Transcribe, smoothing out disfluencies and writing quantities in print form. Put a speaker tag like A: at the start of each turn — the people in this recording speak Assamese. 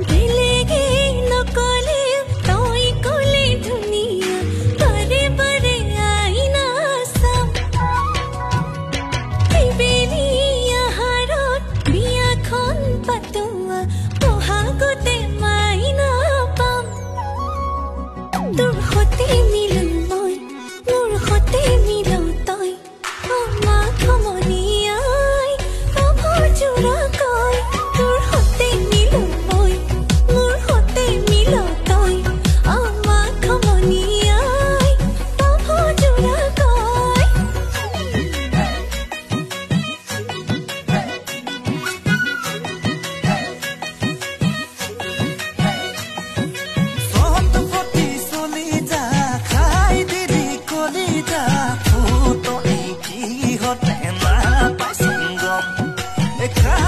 A: বেলেগে নকলে তই কলে ধুনীয়া বাৰে বাৰে আইনা চাম বেলি আহাৰত বিয়াখন পাতোৱা বহাগতে মাইনা পাম তোৰ সতে মিলন মই মোৰ সতে মিলন তই মা খমনিয়াই অভজোৰা কয় তোৰ সতে মিলন মই মোৰ সতে মিল তই মা খমনিয়াই অভজোৰা কয়
B: সহত ফটি চলি যা খাই দিদি কলি যা ফুট এই কি হতে না পাই সংগম দেখা